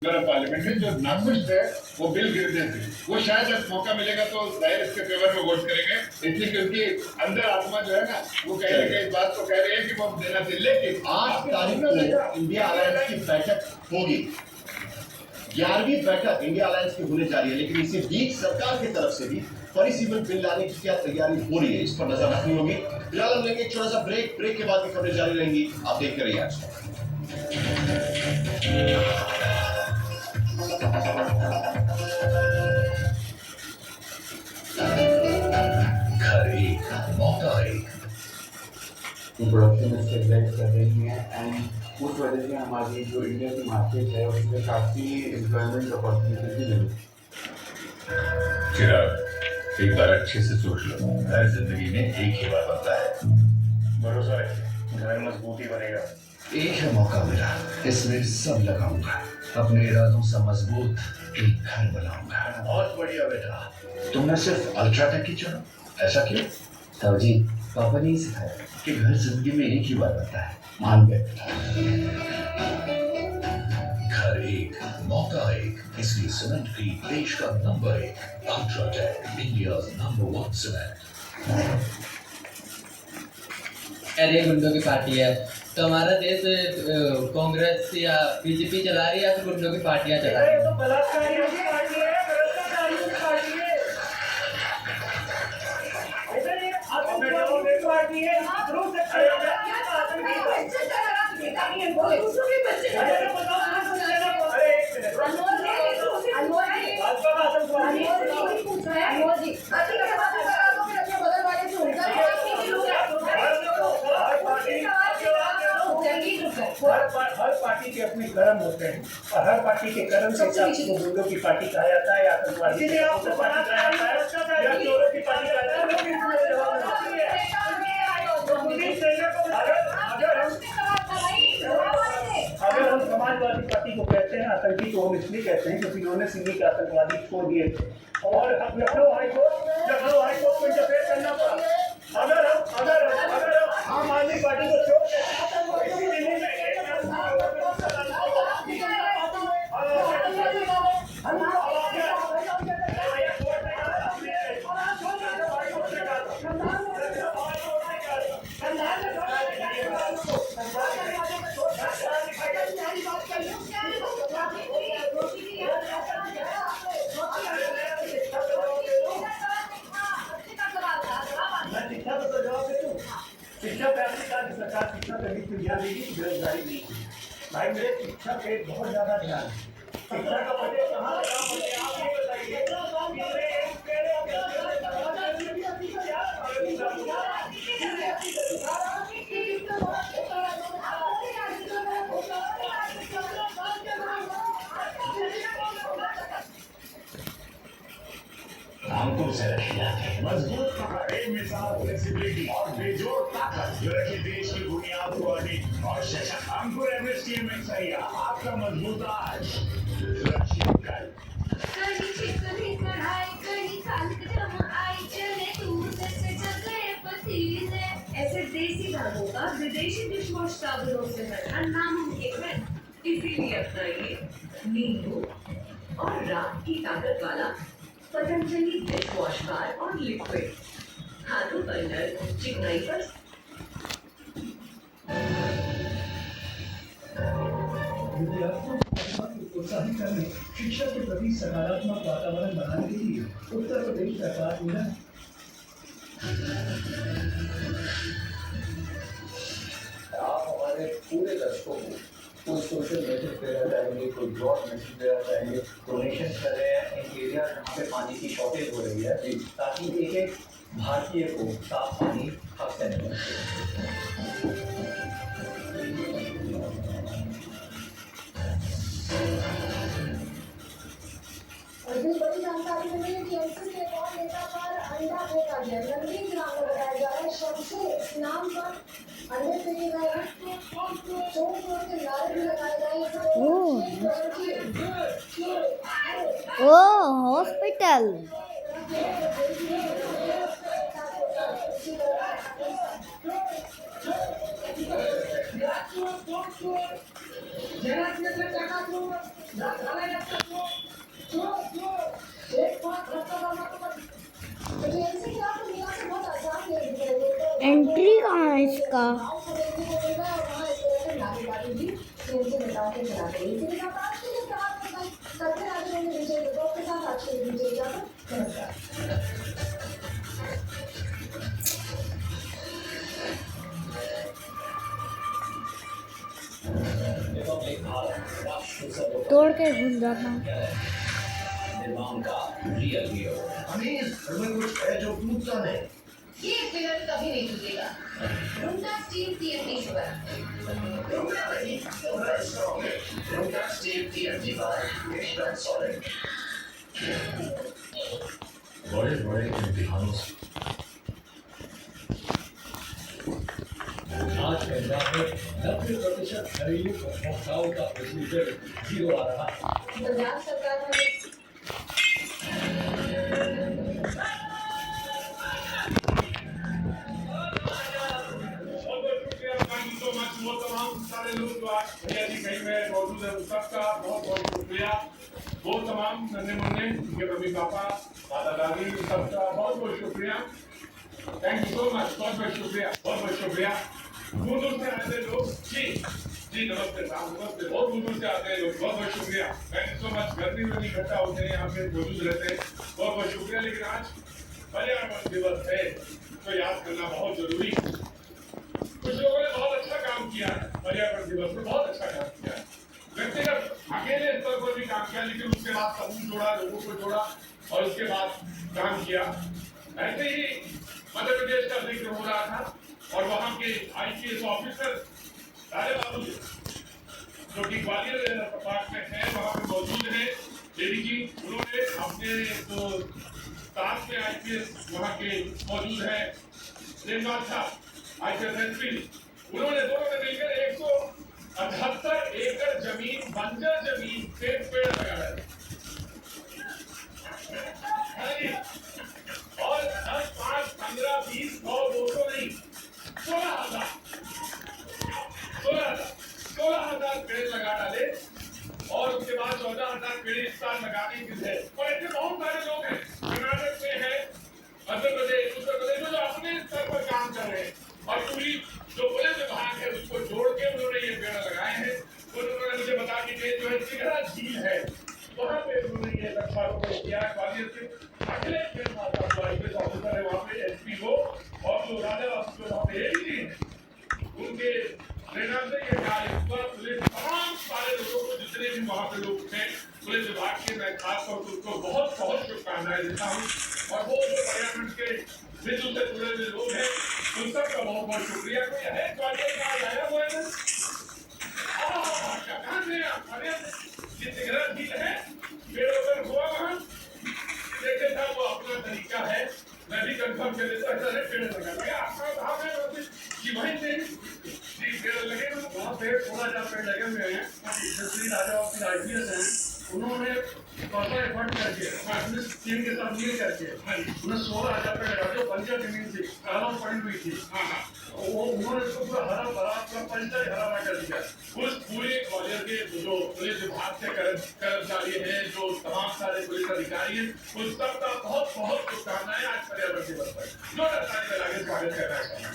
Parliament में जो नाखुश थे वो बिल गिरने थे, वो शायद अब मौका मिलेगा तो जाहिर इसके फेवर में वोट करेंगे, इसलिए क्योंकि अंदर आत्मा जो है ना वो कहीं ना कहीं इस बात को कह रही है कि वो देना चाहिए। लेकिन 8 तारीख को इंडिया अलायंस की बैठक होगी। 11वीं बैठक इंडिया अलायंस की होने जा रही है, लेकिन इसी बीच सरकार की तरफ से भी परिसीमन बिल लाने की क्या तैयारी हो रही है, इस पर नजर रखनी होगी। फिलहाल हम लेंगे एक छोटा सा ब्रेक के बाद की खबरें जारी रहेंगी। आप देखते रहिए आज प्रोडक्शन स्टेबलाइज कर रही हैं एंड उस वजह से हमारी जो इंडिया की मार्केट है उसमें काफ़ी एम्प्लॉयमेंट अपॉर्चुनिटी भी मिली। चिराग, एक बार अच्छे से सोच लो, हर जिंदगी में एक ही बार बनता है। भरोसा रखिए, घर मजबूती बनेगा। एक है मौका मेरा, इसमें सब लगाऊंगा, अपने इरादों से मजबूत एक घर बनाऊंगा। बहुत बढ़िया बेटा, तुमने सिर्फ अल्ट्राटेक ही चुना, ऐसा क्यों? ताऊजी, पापा ने ही सिखाया कि घर जिंदगी में एक ही बार बनता है। मान गए बेटा। घर एक, मौका एक, इसलिए सीमेंट की देश का number 1 UltraTech, India number 1 cement. अरे गुंडों की पार्टी है तो हमारा देश कांग्रेस या बीजेपी चला रही है या फिर गुंडों की पार्टियां चला रही है? तो बलात्कारियों की पार्टी है, बलात्कारियों की पार्टी है। इधर ये आतंकवादियों की पार्टी है, रूस से खड़े हो जाए, आतंकी को बच्चे चला बेटा ये बोल दूसरों के बच्चे अरे बताओ अरे एक मिनट अनमोल जी भाजपा का आतंकवादी पूछ रहे हैं अनमोल जी अभी के बाद अपने बदल वाले से उनका हर पार्टी के अपने कर्म होते हैं और हर पार्टी के कर्म से हिसाब से गुंडों की पार्टी कहा जाता है या आतंकवादी की पार्टी कहा जाता है या चोरों की पार्टी कहा जाता है। अगर हम समाजवादी पार्टी को कहते हैं आतंकी तो हम इसलिए कहते हैं क्योंकि उन्होंने सिंधी के आतंकवादी छोड़ दिए थे और लखनऊ हाईकोर्ट को इंटरफेयर करना पड़ा। अगर आम आदमी पार्टी को छोड़ शिक्षा प्राप्ति का सरकार शिक्षा करने की ध्यान देगी कि बेरोजगारी नहीं है। भाई मेरे शिक्षा पे बहुत ज्यादा ध्यान है। शिक्षा का पढ़े कहाँ आप ये बताइए कानपुर से रखिए मजबूत पकड़, मिसाल फ्लेक्सिबिलिटी और बेजोड़ ताकत जो रखे देश की बुनियाद को अडिग और सशक्त। कानपुर एमएसटीएम सही आपका मजबूत आज, सुरक्षित कल। ऐसे देसी धागों का विदेशी डिशवॉश साबुनों से हटना नामुमकिन है। इसीलिए अपनाइए नींबू और रात की ताकत वाला पतंजलि डिशवॉश बार और लिक्विड। हाथों पर नर्म चिकनाई पर प्रोत्साहित करने शिक्षा के प्रति सकारात्मक वातावरण बनाने के लिए उत्तर प्रदेश सरकार पूरा आप हमारे पूरे दर्शकों को कोई सोशल मैसेज देना चाहेंगे, कोई ब्रॉड मैसेज देना चाहेंगे? डोनेशन कर रहे हैं इन एरिया जहाँ पे पानी की शॉर्टेज हो रही है ताकि एक एक भारतीय को साफ पानी हक से मिले। बड़ी जानकारी मिली है कि एमसी के कौन नेता पर अंडा फेंका गया। नंदीग्राम में बताया जा रहा है शमशे इस नाम पर अंडे फेंके गए हैं। चोर चोर के नारे भी लगाए गए। ओ हॉस्पिटल जरा एंट्री कहाँ है इसका? रिपब्लिक भारत राष्ट्र सर्वोपरि तोड़ के घुस जाता हूँ। निर्माण का रियल हीरो। अमीर घर में कुछ है जो टूटता नहीं। ये पिलर कभी नहीं टूटेगा। रुंडा स्टील TNT से बना है। रुंडा नहीं, रुंडा स्ट्रॉन्ग है। रुंडा स्टील TNT बार एकदम सॉलिड। बड़े बड़े इम्तिहानों से आज पंजाब में 90% घरेलू उपभोक्ताओं का प्रोसीजर 0 आ रहा है। पंजाब सरकार ने वो तमाम सारे लोग जो आज भैया जी कहीं में मौजूद है, सबका बहुत बहुत शुक्रिया। वो तमाम नन्हे मुन्ने उनके मम्मी पापा दादा दादी सबका बहुत बहुत शुक्रिया। थैंक यू सो मच, बहुत बहुत शुक्रिया, बहुत बहुत शुक्रिया। दूर दूर से आते लोग जी जी नमस्ते साहब, नमस्ते। बहुत दूर दूर से आते हैं लोग, बहुत बहुत शुक्रिया। Thank you so much. गर्मी में नहीं इकट्ठा होते हैं, यहाँ पे मौजूद रहते हैं, बहुत बहुत शुक्रिया। लेकिन आज पर्यावरण दिवस है तो याद करना बहुत जरूरी। कुछ लोगों ने बहुत अच्छा काम किया है, पर्यावरण दिवस में बहुत अच्छा काम किया है। व्यक्तिगत अकेले स्तर पर भी काम किया, लेकिन उसके बाद समूह जोड़ा, लोगों को जोड़ा और उसके बाद काम किया। ऐसे ही मध्य प्रदेश का जिक्र हो रहा था और वहाँ के IPS ऑफिसर राजे बाबू जो कि ग्वालियर प्रपात में है, वहाँ पे मौजूद है लेडी जी। उन्होंने अपने जो साथ में IPS वहाँ के मौजूद है प्रेमनाथ साहब IPS SP, उन्होंने दोनों ने मिलकर 178 एकड़ जमीन, बंजर जमीन पे पेड़ लगाया है। और 10, 5, 15, 20, 100, 200 नहीं, 16,000 पेड़ लगा डाले और उसके बाद 14,000 पेड़ इस साल लगाने की है। और ऐसे बहुत सारे लोग हैं, कर्नाटक में है, मध्य प्रदेश, उत्तर प्रदेश में जो अपने स्तर पर काम कर रहे हैं और पूरी जो पुलिस विभाग है उसको जोड़ के उन्होंने ये पेड़ लगाए हैं। उन्होंने मुझे बता कि जो है तिघरा झील है, वहाँ पे उन्होंने ये वृक्षारोपण किया। ग्वालियर से अगले IPS ऑफिसर है वहाँ पे SP वो, और जो राजा ऑफिसर वहाँ पे ADG है, उनके प्रेरणा से ये कार्य हुआ। पुलिस तमाम सारे लोगों को, जितने भी वहाँ पे लोग थे पुलिस विभाग के, मैं खासतौर पर उनको बहुत बहुत शुभकामनाएं देता हूँ। और वो जो पर्यावरण के विश्व से जुड़े हुए लोग हैं उन सबका बहुत बहुत शुक्रिया। कोई है ग्वालियर का आया हुआ है? कहाँ से आप? ये तिघरा झील है, पेड़ हुआ वहाँ देखे था, वो अपना तरीका है। मैं भी कंफर्म कर देता है पेड़ लगा आपका भाव है कि वहीं से जी पेड़ लगे, वहाँ पेड़ 16,000 पेड़ लगे हुए हैं। श्री राजा ऑफिस IPS हैं, उन्होंने प्रॉपर एफर्ट करके अपने टीम के साथ मिल करके उन्हें 16,000 पेड़ लगा जो बंजर जमीन थी, कालों पड़ी हुई थी, वो उन्होंने उसको पूरा हरा भरा, पूरा पंचायत हरा भरा कर दिया। उस पूरे ग्वालियर के जो पुलिस विभाग के कर्मचारी हैं, जो तमाम सारे पुलिस अधिकारी हैं, उन सबका बहुत बहुत शुभकामनाएं आज पर्यावरण दिवस पर। जो आगे स्वागत करना चाहिए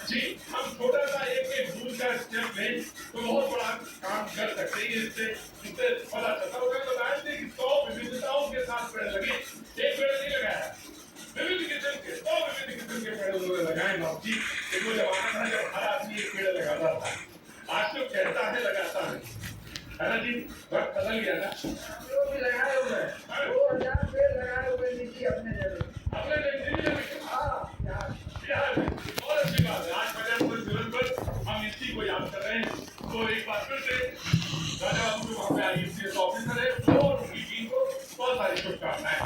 जी। हम छोटा सा एक दूर का स्टेप लें तो बहुत बड़ा काम कर सकते हैं। इससे पता चलता होगा। बताया थे कि 100 विविधताओं के साथ पेड़ लगे, एक पेड़ नहीं लगाया, विभिन्न किस्म के 100 विभिन्न किस्म के पेड़ उन्होंने लगाए। बाबू जी एक वो जमाना था जब हर आदमी एक पेड़ लगाता था, आज तो कहता है लगाता है ना जी। वक्त बदल गया ना, जो भी लगाए हुए हैं 2,000 पेड़ लगाए हुए नीचे अपने जगह बहुत अच्छी बात है। आज पर्यावरण दिवस पर हम इसी को याद कर रहे हैं। तो एक बार फिर से राजा बाबू जो वहाँ पे IPS ऑफिसर है और उनकी टीम को बहुत सारी शुभकामनाएं।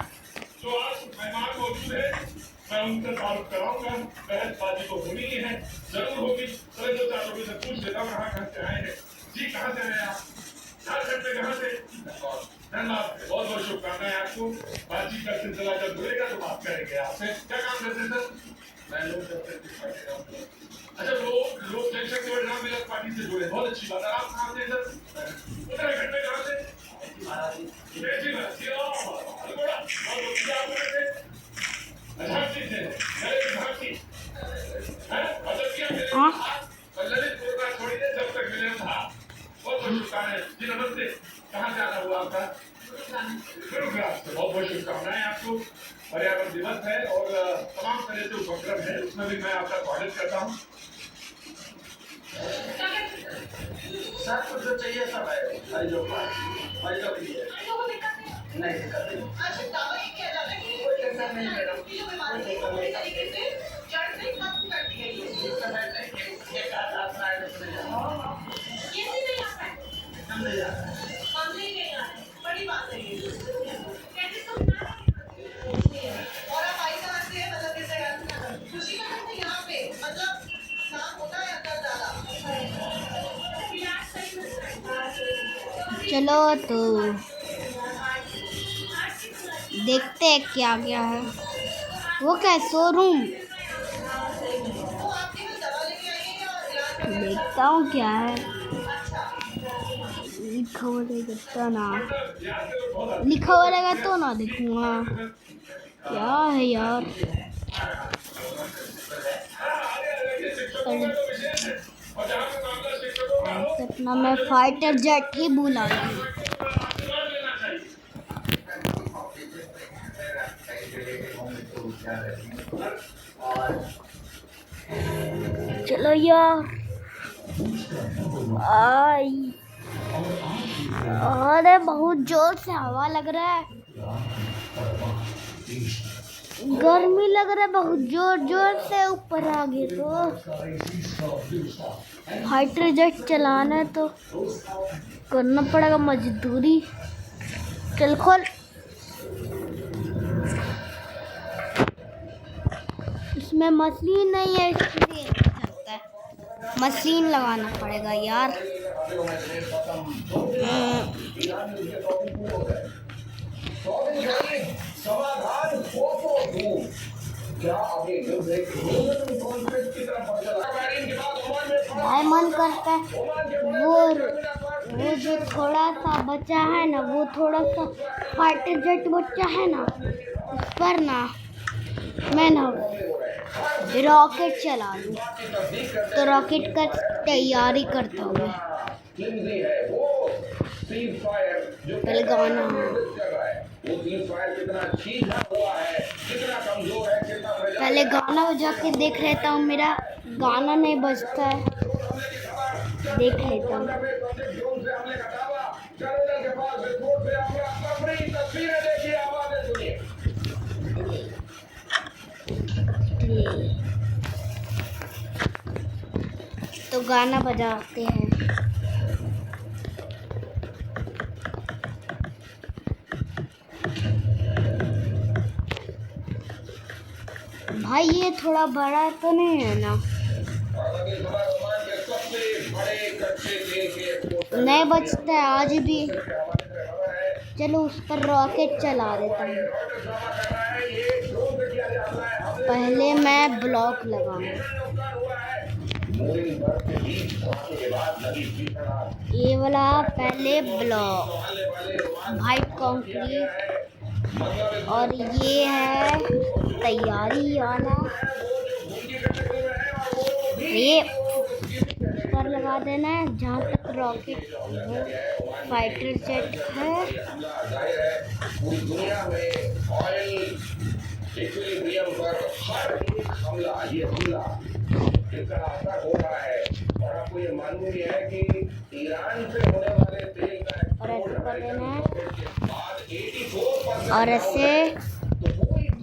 जो आज मेहमान मौजूद है मैं उनसे तारुफ कराऊंगा, बहसबाजी तो होनी ही है, जरूर होगी। तो जो 4 लोगों से पूछ लेता हूँ कहाँ से आए हैं जी, कहाँ से आए आप? झारखंड में कहाँ से? धन्यवाद, बहुत बहुत शुभकामनाएं आपको। बातचीत का सिलसिला जब जुड़ेगा तो बात करेंगे आपसे। क्या काम करते हैं सर? मैं लोक अच्छा लोक जनशक्ति पार्टी से जुड़े, बहुत अच्छी बात है। आप कहाँ से सर? उत्तराखंड में कहाँ से? कहाँ जाना हुआ आपका? गुरुग्राम से बहुत बहुत शुभकामनाएं आपको। पर्यावरण दिवस है और तमाम तरह के उपक्रम है, उसमें भी मैं आपका स्वागत करता हूँ। सर कुछ जो चाहिए सब है, मरीजों के लिए नहीं दिक्कत नहीं। अच्छा दावा ये किया जाता है कि कोई टेंशन नहीं मैडम, जो बीमारी है वो पूरी तरीके से जड़ से खत्म कर दी गई है। इस समय नहीं एक आध आपका आइटम नहीं जाता, ये भी नहीं आता है, हम नहीं जाता है। मामले ही नहीं आता है, बड़ी बात है ये। कैसे समझा और आप आई कहाँ से है, मतलब किस जगह से? खुशी का है यहाँ पे, मतलब नाम होता है अंदर डाला। चलो तो देखते हैं क्या क्या है। वो क्या शोरूम, वो आपके लिए दवा लेके आई है या इलाज? देखता हूँ क्या है। लिखा हुआ रहेगा ना, लिखा हुआ रहेगा तो ना देखूंगा। क्या है यार, अपना मैं फाइटर जेट ही बुला लूँ। चलो यार, आई अरे बहुत जोर से हवा लग रहा है, गर्मी लग रहा है बहुत जोर जोर से। ऊपर आ गए तो फाइटर जेट चलाना है तो करना पड़ेगा मजदूरी। चल खोल, इसमें मशीन नहीं है इसलिए चलता है, मशीन लगाना पड़ेगा यार। भाई मन करता है वो जो थोड़ा सा बचा है ना, वो थोड़ा सा फाइटर जेट बचा है ना, उस पर ना मैं ना रॉकेट चला लूँ। तो रॉकेट का तैयारी करता हूँ मैं। पहले गाना, पहले गाना बजा के देख लेता हूँ, मेरा गाना नहीं बजता है, देख लेता हूँ। तो गाना बजाते हैं। भाई ये थोड़ा बड़ा तो नहीं है ना? नहीं बचता है आज भी। चलो उस पर रॉकेट चला देता हूँ। पहले मैं ब्लॉक लगाऊंगा, ये वाला पहले ब्लॉक, वाइट कंक्रीट, और ये है तैयारी वाला, ये पर लगा देना है जहाँ तक रॉकेट हो। फाइटर जेट है, पूरी दुनिया में ऑयल इक्विलिब्रियम पर हर एक हमला, ये हमला इसका असर हो रहा है। और आपको ये मालूम ही है कि ईरान से होने वाले तेल का और ऐसे कर देना है, बाद 84% और ऐसे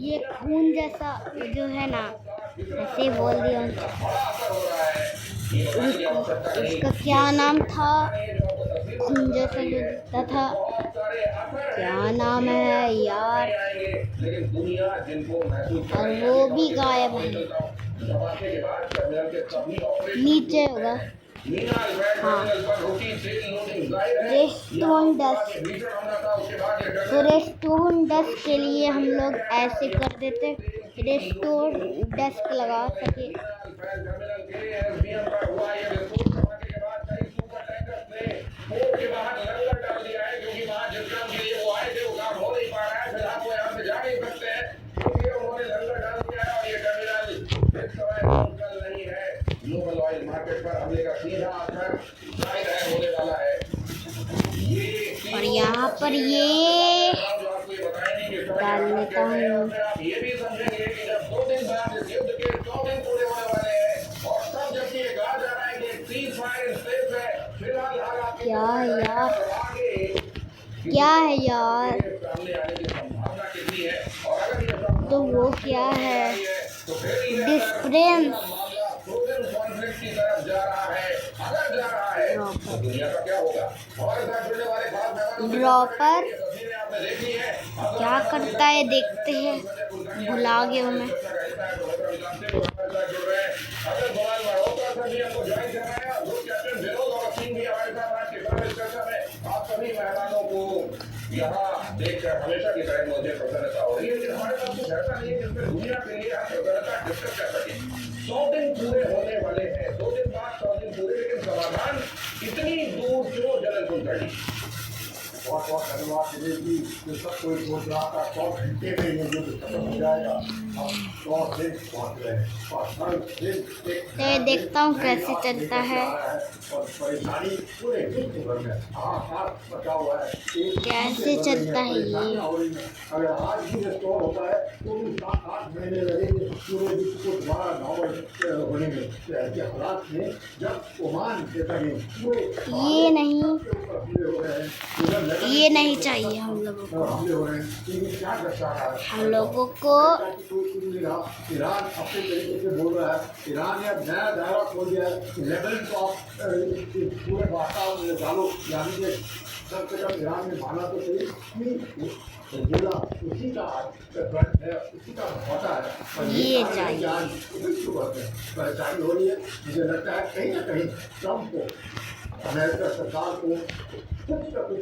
ये खून जैसा जो है ना, ऐसे बोल दिया। उसका क्या नाम था, खून जैसा जो दिखता था, क्या नाम है यार, और वो भी गायब है, नीचे होगा। हाँ, रेस्टोन डस्ट। तो रेस्टोन डस्ट के लिए हम लोग ऐसे कर देते, रेस्टोन डस्ट लगा सके। ग्लोबल ऑयल मार्केट पर हमले का सीधा असर जाहिर है होने वाला है। ये और यहाँ पर ये डाल लेता हूँ। ये भी समझेंगे कि जब 2 दिन बाद इस युद्ध के 100 दिन पूरे होने वाले हैं और तब जबकि ये कहा जा रहा है कि सीज़फायर इन प्लेस है, फिलहाल हालात क्या है यार, आगे क्या है यार, सामने आने की संभावना कितनी है और अगर ये संभावना तो वो क्या है, तो फिर ये डिफरेंस मामला टोटल कॉन्फ्लिक्ट की तरफ जा रहा है। अगर जा रहा है तो दुनिया का क्या होगा? हमारे साथ जुड़ने वाले खास मेहमानों की ड्रॉपर तस्वीरें आपने देखी है। क्या करता है देखते हैं, भुला गया मैं। अगर सवाल मल्होत्रा सर भी हमको ज्वाइन कर रहे हैं, ग्रुप कैप्टन विनोद और असीम भी हमारे साथ आज के साथ इस चर्चा में। आप सभी मेहमानों को यहाँ देखकर हमेशा की तरह मुझे प्रसन्नता हो रही है, लेकिन हमारे पास कुछ ऐसा नहीं है जिसमें दुनिया के लिए हम प्रसन्नता डिस्कस कर सकें। 100 दिन पूरे होने वाले हैं, 2 दिन बाद 100 दिन पूरे, लेकिन समाधान इतनी दूर क्यों जलन कुलकर्णी? बहुत बहुत धन्यवाद दिनेश जी। जो सब कोई सोच रहा था 100 घंटे में ये युद्ध खत्म हो जाएगा, हम 100 दिन पहुँच गए और हर दिन एक देखता हूँ कैसे चलता है, और परेशानी पूरे विश्व भर में हाहाकार मचा हुआ है। कैसे चलता है ये। अगर आज भी रिस्टोर होता है तो भी 7-8 महीने लगेंगे पूरे विश्व को दोबारा नॉर्मल होने में। ऐसे हालात में जब ओमान जैसा कि पूरे ये नहीं, हमले हो रहे हैं, ये नहीं चाहिए हम लोगों को। हमले हो रहे हैं, लेकिन क्या दर्शा रहा है? हम लोगों को ईरान अपने तरीके से बोल रहा है, ईरान ने अब नया दायरा खोल दिया है, लेवल ऑफ पूरे वातावरण में डालो, यानी कि कम से कम ईरान ने माना तो सही कि बोला उसी का फ्रंट है, उसी का होता है, और ये चाहिए। आज विश्व भर में परेशानी हो रही है। मुझे लगता है कहीं ना कहीं ट्रम्प को, अमेरिका सरकार को कुछ ना कुछ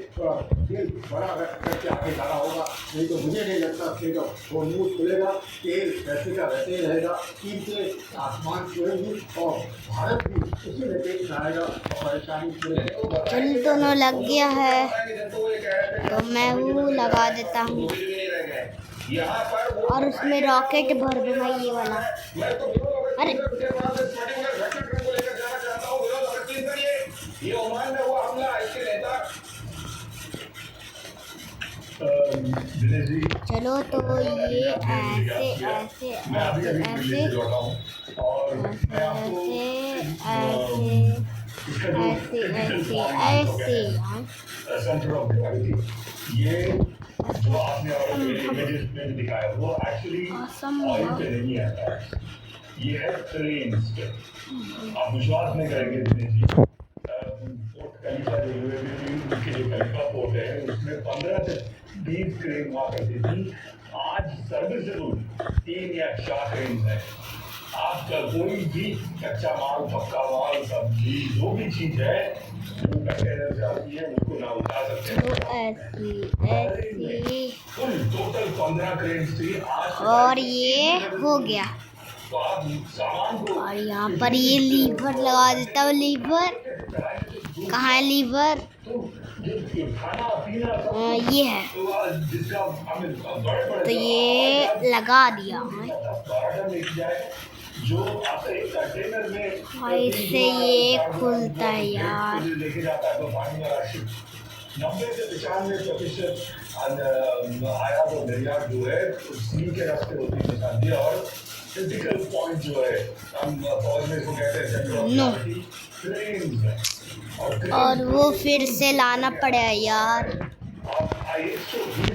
तेल बड़ा करके आगे जाना होगा, नहीं तो मुझे नहीं लगता स्टेट ऑफ हॉर्मूज खुलेगा, तेल वैसे का वैसे ही रहेगा, कीमतें आसमान छुएंगी और भारत भी उसी लपेट में आएगा और परेशानी पूरे। चल दोनों लग गया है तो मैं वो लगा देता हूँ और उसमें रॉकेट भर दूंगा ये वाला। अरे ये ओमान में हुआ हमला, इसके नेता दिनेश जी, चलो तो ये ऐसे ऐसे मैं अभी ऐसे अभी दिल्ली से ऐसे लौटा हूँ और मैं आपको ऐसे सेंटर ऑफ ग्रेविटी, ये जो आपने इमेजेस में दिखाया वो एक्चुअली ऑयल पे नहीं आता है, ये है ट्रेन पे। आप विश्वास नहीं करेंगे दिनेश जी, पोर्ट खलीफा जो यूएई के जो खलीफा पोर्ट है उसमें 15 से 20 क्रेन हुआ करती थी, आज सर्विसेबल 3 या 4 क्रेन है। आपका कोई भी कच्चा माल, पक्का माल, सब्जी, जो भी चीज है वो कंटेनर से आती है, उसको ना उतार सकते तो हैं। ऐसी कुल टोटल 15 क्रेन थी आज, और ये हो गया। तो आप सामान को और यहाँ पर ये लीवर लगा देता हूँ। लीवर कहाँ है? लीवर खाना पीना ये है, जिसका हमें बड़े बड़े तो ये लगा दिया मैं। जो आपसे एक कंटेनर में और इससे ये खुलता है यार। लेके जाता है तो पानी वाला शिप 90 से 95% आयात और निर्यात जो है सी के रास्ते होती है निशानी, और क्रिटिकल पॉइंट जो है हम फौज में इसको कहते हैं सेंटर ऑफ ग्रेविटी, ट्रेन है। और वो फिर से लाना पड़ेगा यार।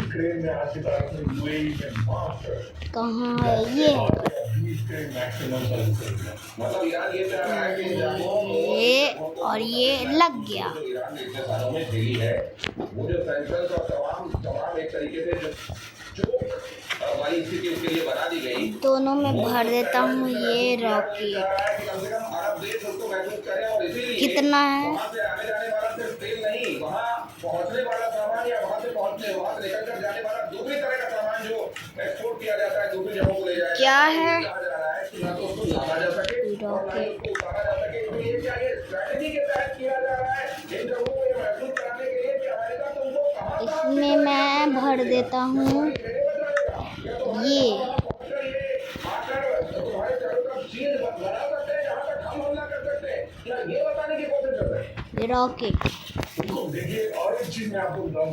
क्रेन में आज की तारीख में यूएई में मात्र कहाँ है ये? मतलब ईरान ये चाह रहा है कि ये और ये लग गया। जो ईरान ने इतने सालों में झेली है, वो जो सेंसर्स और तमाम एक तरीके से जो वाली स्थिति उसके लिए बना दी गई, दोनों में भर देता हूँ ये रॉकेट। कम से कम अरब देश उसको महसूस करें और इसीलिए कितना है? वहाँ से आने जाने वाला सिर्फ तेल नहीं, वहाँ पहुँचने वाला सामान या वहाँ से निकल कर जाने वाला दूसरी तरह का सामान जो एक्सपोर्ट किया जाता है दूसरी जगहों को ले जाया क्या है? ना तो उसको लाना जा सके और ना ही उसको उतारा जा सके। तो ये क्या ये स्ट्रैटेजी के तहत किया जा रहा है इन जगहों को ये महसूस कराने के लिए कि अमेरिका तुमको कहाँ इसमें मैं भर देता हूँ ये। आकर तुम्हारे चारों तरफ चीज बना सकते हैं जहाँ तक हम हमला कर सकते हैं, क्या ये बताने की कोशिश कर रहे हैं? रॉकेट देखिए और और एक चीज मैं आपको बताऊं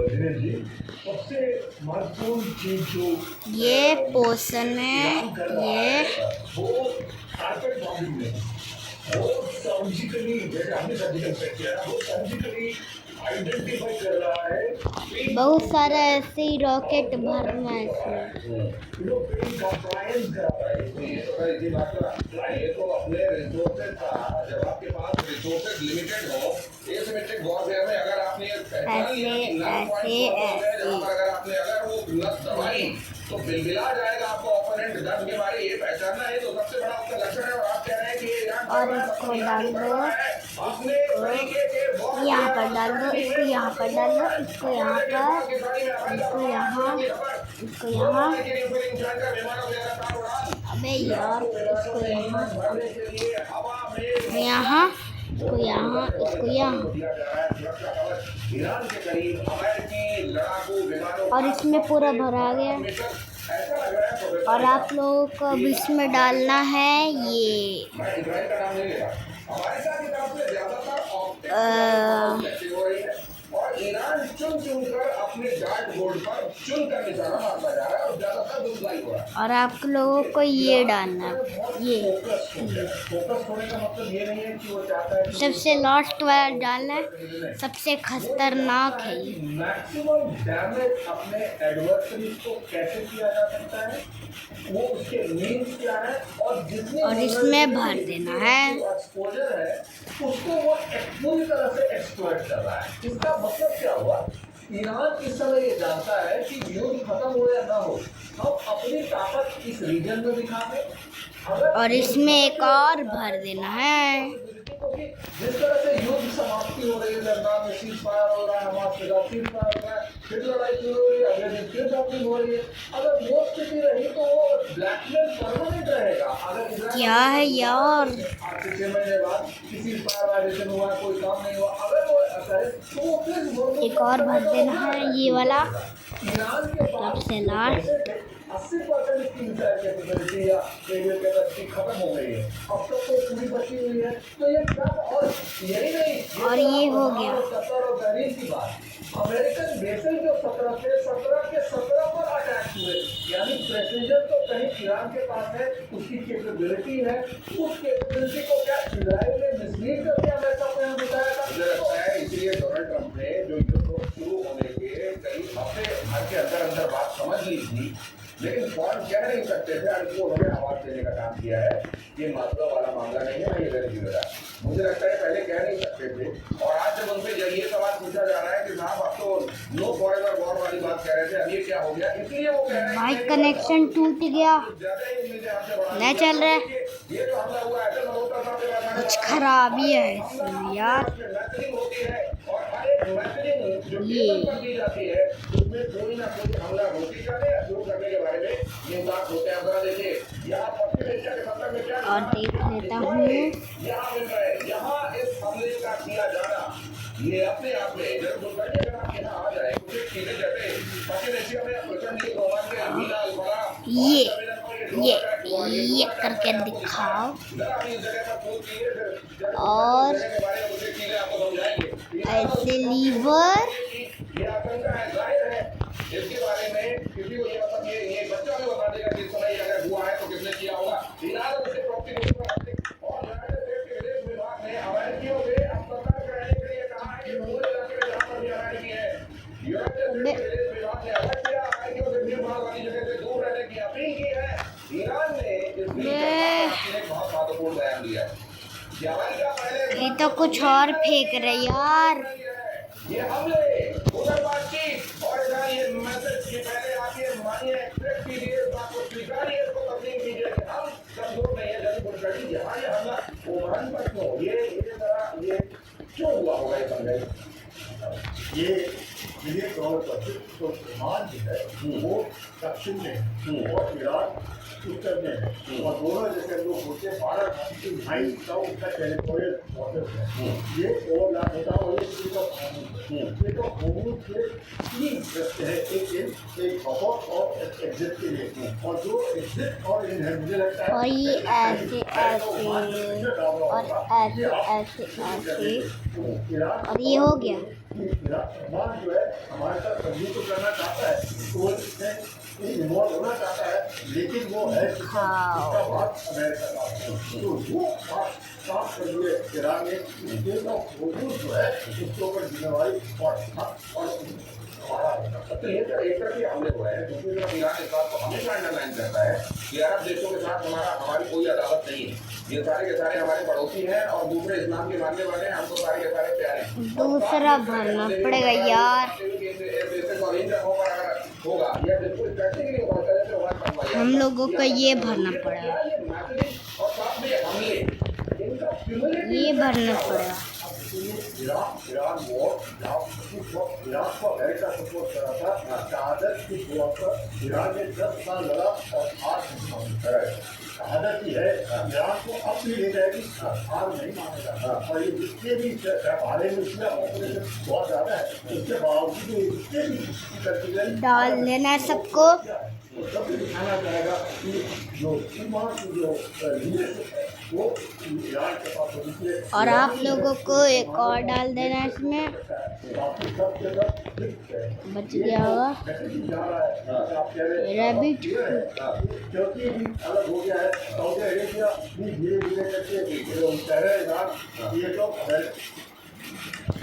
दिनेश जी, सबसे महत्वपूर्ण चीज जो ये पोषण है, ये वो कारपेट बॉम्बिंग में वो सर्जिकली, जैसे हमने सर्जिकल स्ट्राइक किया वो सर्जिकली आइडेंटिफाई कर रहा है बहुत सारा ऐसे ही रॉकेट भरना है इसमें। कंप्लायंस करा रहा है। ये तो अपने रिसोर्सेज का, जब आपके पास रिसोर्सेज लिमिटेड हो, एसिमेट्रिक वॉरफेयर में अगर आपने पहचान लिया कि नल पॉइंट जहां पर अगर वो नस दबाई तो बिलबिला जाएगा आपको ओपोनेंट, 10 के बारे ये पहचानना है तो सबसे बड़ा उसका लक्षण है। और आप कह रहे हैं कि और इसको डाल दो, आपने तरीके के यहाँ पर डाल दो, इसको यहाँ पर डाल दो, इसको यहाँ पर, इसको यहाँ, इसको यहाँ। अबे यार, इसको यहाँ, यहाँ, इसको यहाँ, इसको यहाँ। और इसमें पूरा भरा गया। और आप लोगों को अब इसमें डालना है ये और ईरान चुन कर अपने डार्ट बोर्ड पर चुन कर निशाना मारता जा रहा है और ज्यादातर दुश्मनी हो रहा है। और आप लोगों को ये डालना, ये फोकस होने का मतलब ये नहीं है कि वो चाहता है सबसे लास्ट वाला डालना है, सबसे खतरनाक है ये। मैक्सिमम डैमेज अपने एडवर्सरी को कैसे किया जा सकता है, वो उसके मीन्स क्या है और जितनी और इसमें भर देना है। एक्सपोजर है उसको वो पूरी तरह से एक्सप्लॉइट कर रहा है। इसका मतलब क्या हुआ, ईरान इस समय ये जानता है कि युद्ध खत्म हो या ना हो, हम अपनी ताकत इस रीजन में दिखा दें। और इसमें एक और भर देना है। जिस तरह से युद्ध समाप्ति हो रही है, लद्दाख में सीज फायर हो रहा है, हमास के साथ सीज फायर हो रहा है, फिर लड़ाई शुरू हो रही है, अगले दिन फिर शॉपिंग हो रही है। अगर वो स्थिति रही तो वो ब्लैकमेल परमानेंट रहेगा। अगर क्या है यार, 6 महीने बाद किसी फायर वायलेशन हुआ, कोई काम नहीं हुआ, अगर वो करे तो वो फिर एक और भर देना है ये वाला। ईरान के सबसे लास्ट 80% इसकी मिसाइल कैपेसिटी या रेडियो कैपेसिटी खत्म हो गई है, अब तक तो पूरी बची हुई है। तो ये सब और यही नहीं, और ये हो गया 17 और 19 की बात, अमेरिकन बेसेस जो 17 के 17 पर अटैक हुए, यानी प्रेसिजन तो कहीं ईरान के पास है, उसकी कैपेबिलिटी है, उस कैपेबिलिटी को क्या इजराइल ने मिसलीड करके अमेरिका को यहाँ बताया था। मुझे लगता है इसलिए डोनाल्ड ट्रंप ने जो युद्ध शुरू होने के कई हफ्ते भर के अंदर बात समझ ली थी, लेकिन फौरन कह नहीं सकते थे, और उन्होंने आवाज देने का काम किया है। ये मतलब वाला मामला नहीं है, ये गरीबी वाला। मुझे लगता है पहले कह नहीं सकते थे, और आज जब उनसे ये सवाल पूछा जा रहा है कि साहब आप तो नो फॉरएवर वॉर वाली बात कह रहे थे, अब ये क्या हो गया, इसलिए वो कह रहे हैं माइक कनेक्शन टूट गया, ज्यादा ही उम्मीदें आपसे बढ़ा नहीं चल रहा है, ये जो हमला हुआ है कुछ खराबी है इसमें यार। ये की जाती है उसमें कोई ना कोई हमला रोकी जाए या शुरू करने के बारे में ये बात होते हैं। जरा देखिए यहाँ के क्या और देख लेता हूँ यहाँ मिल रहा है, यहाँ इस हमले का किया जाना ये अपने आप में जब दुर्घटना अगर आपके यहाँ आ जाए कुछ चीजें जैसे पश्चिम एशिया में प्रचंड रोमान के मीनाल बड़ा ये करके दिखाओ। और ऐसे लीवर इसके बारे में किसी को ये मतलब ये बच्चा हमें बता देगा कि इस समय अगर हुआ है तो किसने किया होगा। और विदेश विभाग ने अमेरिकियों से अब सतर्क रहने के लिए कहा है कि पूरे इलाके में जहाँ पर भी अमेरिकी है, यूरोपियन विदेश विभाग ने अलर्ट किया, अमेरिकियों से भीड़ भाड़ वाली जगह से दूर रहने की अपील की है। ईरान ने इस एक बहुत महत्वपूर्ण बयान दिया है। ये तो कुछ और फेंक रहे यार। ये हमले उधर बातचीत और इधर ये मैसेज के पहले आप ये मानिए एक्सप्रेस कीजिए, इस बात को स्वीकारिए, इसको तस्लीम कीजिए कि हम कमजोर नहीं है। जल्दी बोल करिए यहाँ ये हमला ओमान पर क्यों, ये क्यों हुआ होगा, ये समझाइए। ये विदेश तौर पर तो ओमान जो है वो दक्षिण में और ईरान उत्तर में है और दोनों जैसे लोग होते 12,250 का टेरिटोरियल वाटर्स है। ये ओवरलैप होता है और ये स्ट्रीट ऑफ हॉर्मुज के 3 रास्ते हैं, एक बफर और एग्जिट के लिए, और जो एग्जिट और इन है मुझे लगता है और ये ऐसे ऐसे और ऐसे ऐसे ऐसे और ये हो गया। इरान जो है हमारे साथ संधि तो करना चाहता है, तो वो इसमें इन्वॉल्व होना चाहता है, लेकिन वो है इसका बात अमेरिका का, तो वो साफ कर लिए ईरान ने जो है उसके ऊपर जिम्मेवारी और तो ये तो एक तरफ हमले हुए हैं, दूसरी तरफ ईरान इस बात को हमेशा अंडरलाइन करता है कि अरब देशों के साथ हमारी कोई अदावत नहीं है, ये सारे के सारे हमारे पड़ोसी हैं और दूसरे इस्लाम के मानने वाले हैं, हमको सारे के सारे प्यारे हैं। दूसरा भरना पड़ेगा यार, होगा यह बिल्कुल प्रैक्टिकली होगा, हम लोगों को ये भरना पड़ेगा, ये भरना पड़ेगा। ईरान वॉर इराक को अमेरिका सपोर्ट करा था, शहादत की दुआ पर ईरान ने 10 साल लड़ा और 8 शहादत की है। ईरान को अब भी ले जाएगी, हार नहीं मानेगा, और ये जितने भी बारे में इसलिए ऑपरेशन बहुत ज़्यादा है, उसके बावजूद जितने भी करती गई डाल देना है सबको, सब दिखाना चाहेगा कि जो वो ईरान के पास और आप लोगों को एक और डाल देना है इसमें, बच गया होगा रैबिट। क्योंकि अलग हो गया है, सऊदी अरेबिया भी धीरे धीरे करके ये लोग,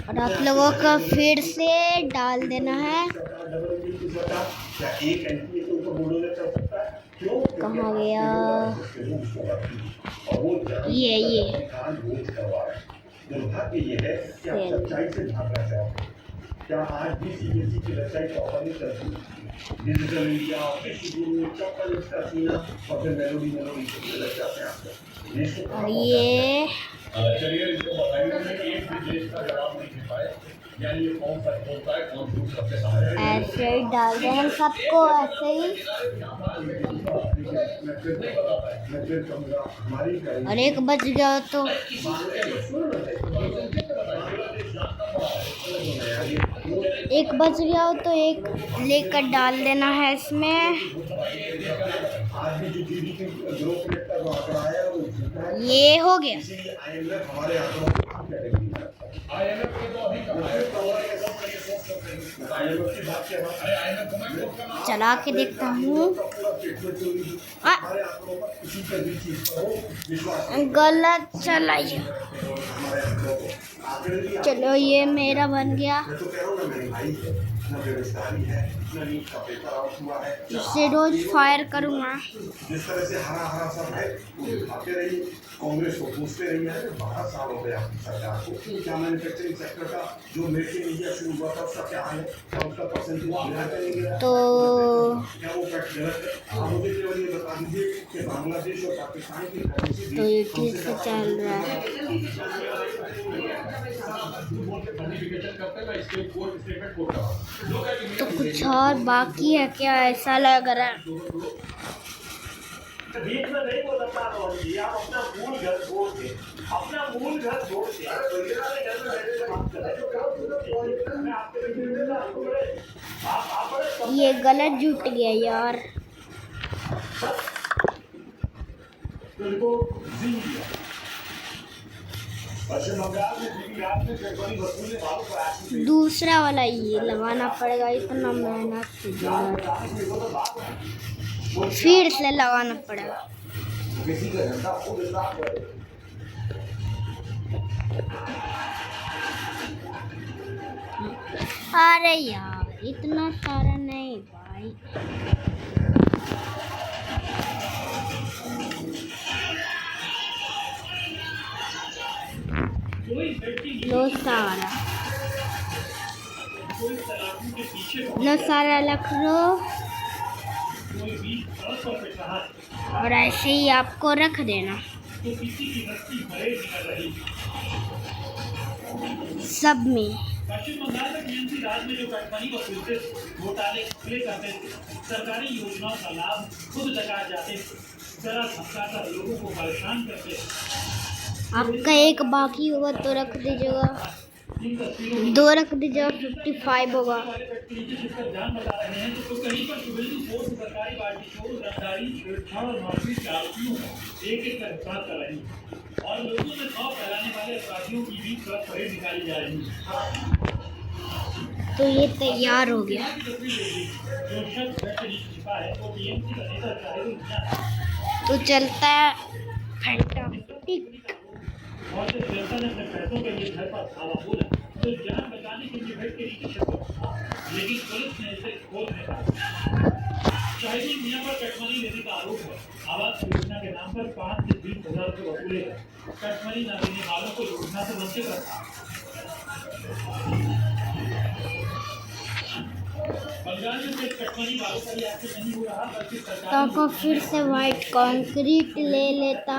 और आप लोगों को फिर से डाल देना है। क्या एक एंट्री के ऊपर बुलडोजर चल सकता है? क्यों? कहाँ गया और वो ये दुर्भाग्य ये है कि आप सच्चाई से भागना चाहते हैं। क्या आज भी CBSE की वेबसाइट प्रॉपरली चलती, डिजिटल इंडिया चप्पल इसका सीना और फिर मेलोडी लग जाते हैं आपको। और ये चलिए इसको बताइए कि एक भी देश का जवाब नहीं दे पाए, यानी ये कौन सच बोलता है कौन झूठ सबके सामने। ऐसे ही डाल देना सबको, ऐसे ही। और एक बच गया तो एक लेकर डाल देना है इसमें। ये हो गया। चला के देखता हूँ, गलत चला। चलो ये मेरा बन गया, इससे रोज फायर करूँगा। जिस तरह से हरा हरा सब है आते रहिए, कांग्रेस को पूछते रहिए। 12 साल हो गए आपकी सरकार को, क्या मैन्युफैक्चरिंग सेक्टर का जो मेक इन इंडिया शुरू हुआ था उसका क्या है, क्या उसका परसेंटेज तो क्या वो गलत है? आप मुझे केवल ये बता दीजिए कि बांग्लादेश और पाकिस्तान की तो ये ठीक से चल रहा है। तो कुछ और बाकी है क्या, ऐसा लग रहा है। बीच में नहीं बोल सकता, आप अपना मूल घर छोड़ के ये गलत जुट गया यार। दूसरा वाला ये लगाना पड़ेगा, इतना मेहनत से फिर से लगाना पड़ेगा। अरे यार इतना सारा नहीं भाई, लो सारा लख लो, और ऐसे ही आपको रख देना सब में। पश्चिम बंगाल में टीएमसी राज में जो कटमनी व फिर घोटाले खुले करते थे, सरकारी योजनाओं का लाभ खुद लगा जाते थे, जरा धमकाकर लोगों को परेशान करते थे। आपका एक बाकी होगा तो रख दीजिएगा, 2 रख दीजिएगा, 55 होगा। जान बता रहे हैं तो कहीं पर सिविल कोर्ट सरकारी बाल्टी चोर रंगदारी छेड़छाड़ और मारपीट के आरोपियों को एक कर गिरफ्तार कर रही है और लोगों में खौफ फैलाने वाले अपराधियों की भी सड़क परेड निकाली जा रही है। तो ये तैयार हो गया। जो शख्स घर के नीचे छिपा है वो टीएमसी का नेता चाहे वो इंसान तो चलता है फैंटास्टिक। और जब जनता ने अपने पैसों के लिए घर पर धावा बोला तो जान बचाने के लिए बेड के नीचे छिपा, लेकिन पुलिस ने इसे खोज नहीं पाया। शाहिदी मियां पर कटमनी लेने का आरोप है। आवास योजना के नाम पर 5 से 20 हजार रुपये वसूले गए। कटमनी न देने वालों को योजना से वंचित रखा। बंगाल में सिर्फ कटमनी वालों का ही एक्शन नहीं हो रहा बल्कि सरकार तो आपको फिर से वाइट कंक्रीट ले लेता,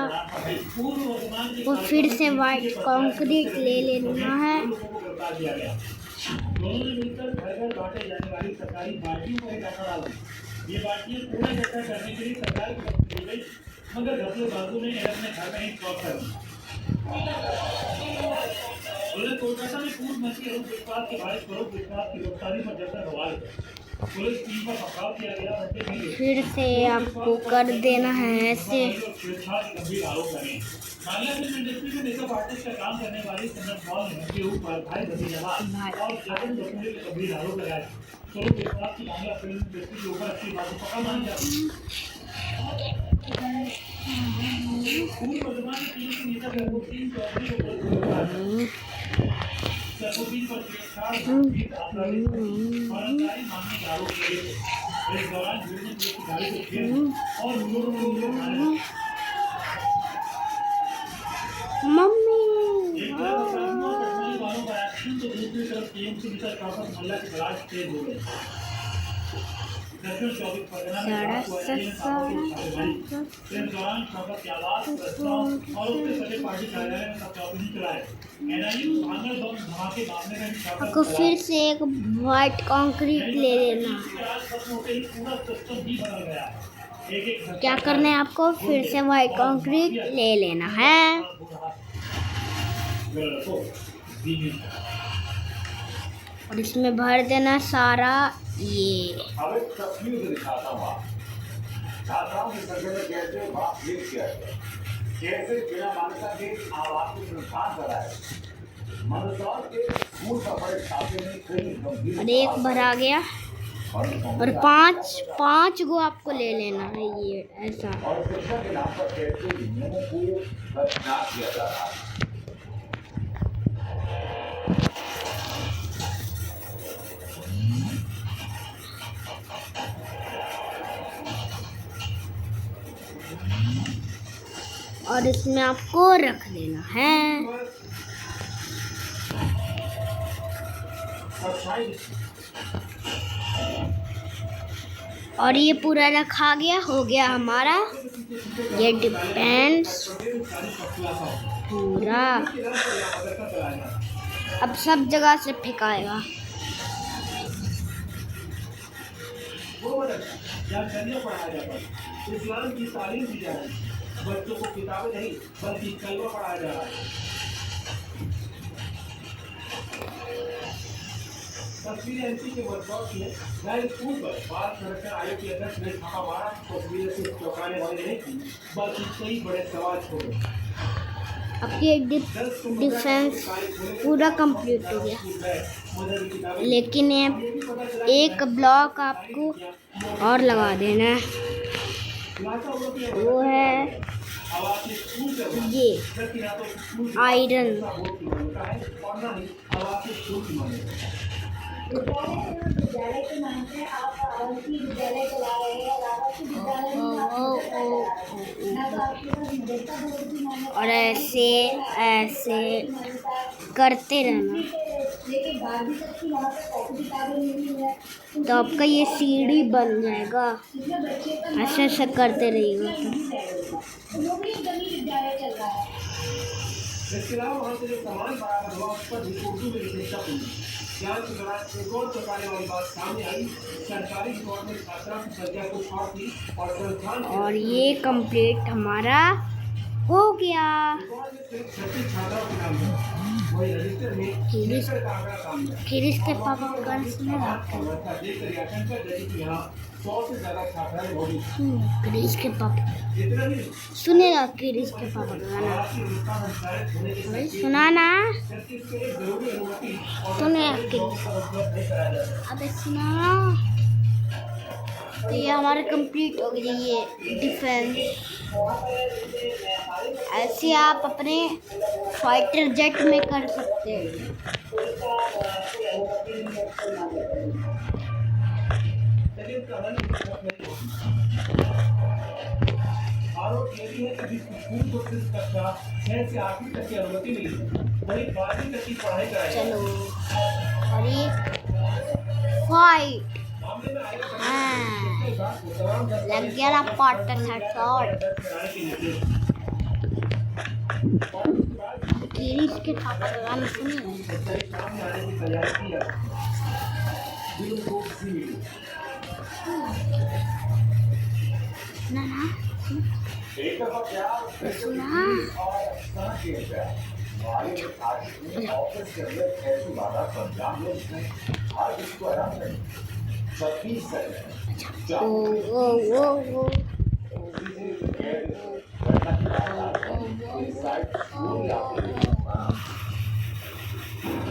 वो फिर से वाइट कंक्रीट ले लेना है। दोनों ने मिलकर घर घर बांटे जाने वाली सरकारी बाल्टियों को इकट्ठा डाला। ये बाल्टियां कूड़ा इकट्ठा करने के लिए सरकार को दी गई, मगर घपलेबाजों ने इन्हें अपने घर में ही स्टॉक कर दिया। उधर कोलकाता में पूर्व मंत्री अरुण विश्वास के भाई स्वरूप विश्वास की गिरफ्तारी पर जबरन सवाल है। पुलिस टीम पर पथराव किया गया। फिर से आपको कर देना है ऐसे। गंभीर आरोप लगे। बांग्लादेश इंडस्ट्री में मेकअप आर्टिस्ट का काम करने वाली संदन पॉल ने उनके ऊपर भाई भतीजावाद और जबरन वसूली के गंभीर आरोप लगाए। स्वरूप विश्वास की बांग्ला फिल्म इंडस्ट्री के ऊपर अच्छी बात पकड़ मानी जाती है। पूर्व वर्तमान टीम के नेता सरबुद्दीन चौधरी को सरबुद्दीन पर छेड़छाड़ मामले का आरोप लगे थे। इस दौरान यूनियन की गाड़ी को घेर और मम्मी एक तरफ कटमनी वालों का एक्शन तो दूसरी तरफ टीएमसी नेता काफत मोहल्ला की तलाश तेज हो गई। दक्षिण 24 परगना में इस दौरान काफत के आवास रेस्टोरेंट और उसके सभी पार्टी कार्यालय में सब चौकसी चलाए। एनआईए भांगड़ बम धमाके मामले में आपको फिर से एक वाइट कंक्रीट ले लेना। पूरा सिस्टम ही बदल गया। क्या करना है आपको? फिर से वाइट कंक्रीट ले लेना है और इसमें भर देना सारा ये। अब एक तस्वीर से दिखाता हूँ आप छात्राओं की संख्या में कैसे बात किया गया, कैसे बिना मान्यता के आवास को संस्थान कराया। मंदसौर के स्कूल का बड़े छात्रों में कई गंभीर और एक भरा गया और पांच गो आपको ले लेना है ये ऐसा। और शिक्षा के नाम पर कैसे नियमों को बदनाम किया जा रहा है। और इसमें आपको रख देना है। और ये पूरा रखा गया, हो गया हमारा ये डिपेंड्स पूरा। अब सब जगह से फेंकाएगा। इस्लाम की तालीम दी जा रही है। बच्चों को किताबें नहीं बल्कि कलमा पढ़ाया जा रहा है। तस्वीरें एमपी के वर्कशॉप में गैर स्कूल पर बाल संरक्षण आयोग के अध्यक्ष ने छापा मारा। तस्वीरें सिर्फ चौंकाने वाली नहीं थी बल्कि कई बड़े सवाल छोड़े। आपकी डिफेंस पूरा कंप्लीट हो गया, लेकिन एक ब्लॉक आपको और लगा देना है। वो है ये आयरन। विद्यालय के नाम से आप आवासीय विद्यालय चला रहे हैं और आवासीय विद्यालय और ऐसे ऐसे करते रहना। लेकिन 12वीं तक की वहाँ पे कॉपी किताबें नहीं है तो आपका ये सीढ़ी बन जाएगा। ऐसे ऐसे करते रहिएगा तो वो भी गली विद्यालय चल रहा है। इसके अलावा वहाँ से जो सामान बरामद हुआ उस पर भी उर्दू में लिखित जांच के दौरान एक और चौंकाने वाली बात सामने आई। सरकारी रिकॉर्ड में छात्रा की संख्या कुछ और थी और संस्थान और ये कंप्लीट हमारा हो गया। रिकॉर्ड में सिर्फ 36 छात्राओं के नाम है, वही रजिस्टर में किरिस का आंकड़ा सामने है। किरिस के पापा का सुने व्यवस्था देखकर यह आशंका जगी कि यहाँ 100 से ज्यादा छात्राएं मौजूद हैं। किरिस के पापा इतना ही सुनेगा। किरिस के पापा का गाना राष्ट्रीय व्यवस्था संचालित होने के भाई सुनाना। जबकि इसके लिए जरूरी अनुमति और सुने उपलब्ध नहीं कराया जा सकता। अबे सुना। तो ये हमारे कंप्लीट हो गई ये डिफेंस। ऐसे आप अपने फाइटर जेट में कर सकते हैं। आरोप यह भी है कि जिस स्कूल को सिर्फ कक्षा 6 से 8वीं तक की अनुमति मिली है, वही 12वीं तक की पढ़ाई कराई जाए। चलो और ये फाइट मामले में आयोग हाँ लग गया ना पार्टनर हेडशॉट। किरिस के पापा का गाना सुनिए। सामने आने की तैयारी की है। दिल को खुशी मिली। सुना ना एक दफा प्यार सुना। और अपना किया जाए हमारे ऑफिस के अंदर ऐसी बाधा पंजाब में उसने हर इसको आराम नहीं 36 सेकंड ओ ओ ओ ओ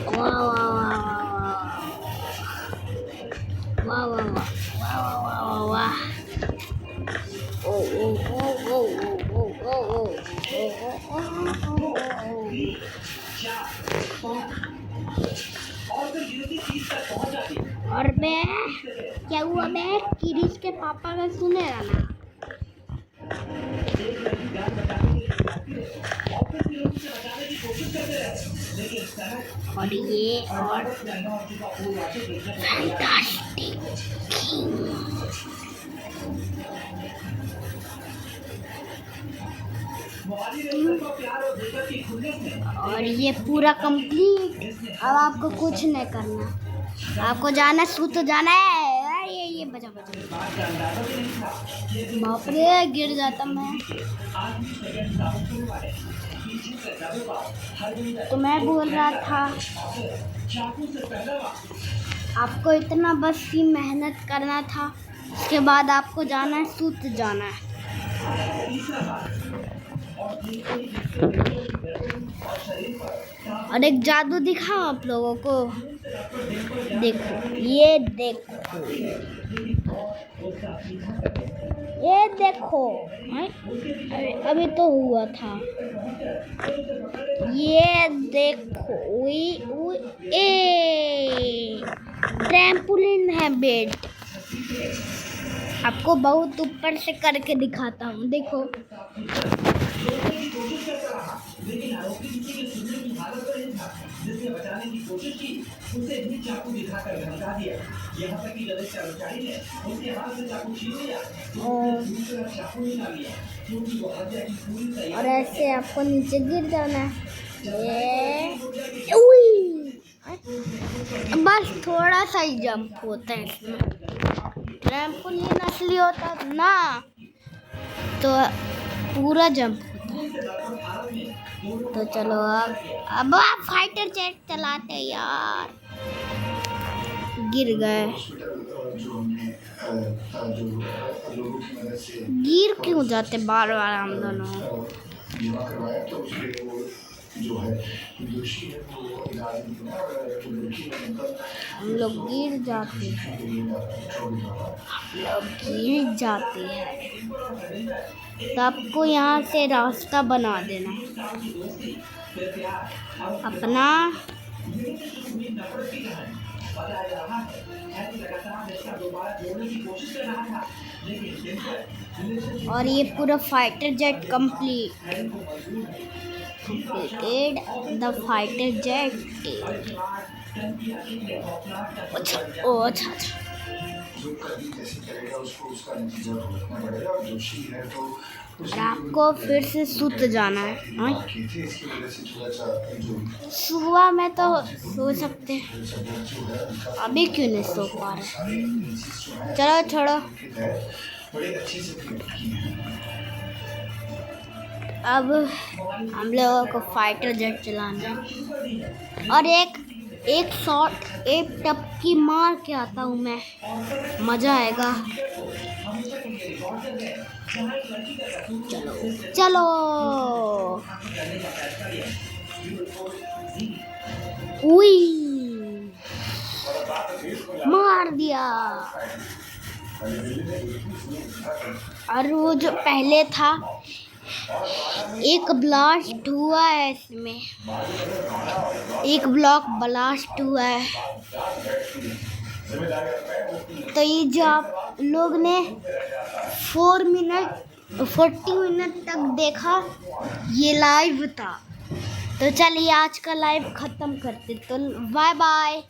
वाह वाह वाह वाह वाह वाह वाह वाह। ओ ओ ओ ओ ओ ओ ओ और बे क्या हुआ बे? किरिस के पापा का सुनेगा ना। और ये और फैंटास्टिक और ये पूरा कंप्लीट। अब आपको कुछ नहीं करना, आपको जाना सूत जाना है। ये बचा बचा बाप रे गिर जाता मैं। तो मैं बोल रहा था आपको इतना बस ही मेहनत करना था, उसके बाद आपको जाना है सूत जाना है। और एक जादू दिखाओ आप लोगों को। देखो ये देखो ये देखो। अरे अभी तो हुआ था। ये देखो ए ट्रैम्पोलिन है बेड। आपको बहुत ऊपर से करके दिखाता हूँ। देखो लेकिन आरोपी किसी के सुनने की हालत में नहीं था, जिसने बचाने की कोशिश की उसे भी चाकू दिखाकर धमका दिया। यहाँ तक कि जब कर्मचारी ने उसके हाथ से चाकू छीन लिया तो दूसरा चाकू निकाल लिया, क्योंकि वो हत्या की पूरी तैयारी। और ऐसे आपको नीचे गिर जाना है। बस थोड़ा सा ही जंप होता है इसमें। ट्रैम्पोलिन असली होता ना तो पूरा जंप होता है। तो चलो अब आप फाइटर जेट चलाते हैं यार। गिर गए। गिर क्यों जाते बार बार हम दोनों? हम लोग गिर जाते हैं। तो आपको यहाँ से रास्ता बना देना अपना। और ये पूरा fighter jet completed the fighter jet. अच्छा जो कभी जैसे करेगा उसको उसका नतीजा भुगतना पड़ेगा। और दोषी है तो रात को फिर से सुत जाना है। हाँ? इसकी वजह से थोड़ा सा जो सुबह में तो सो सकते हैं, अभी क्यों नहीं सो पा रहे। चलो छोड़ो, बड़े अच्छे से की है। अब हम लोगों को फाइटर जेट चलाना है और एक शॉट एक टपकी मार के आता हूँ मैं, मजा आएगा। चलो उई, मार दिया। और वो जो पहले था एक ब्लास्ट हुआ है इसमें, एक ब्लॉक ब्लास्ट हुआ है। तो ये जो आप लोग ने 40 मिनट तक देखा, ये लाइव था। तो चलिए आज का लाइव ख़त्म करते, तो बाय बाय।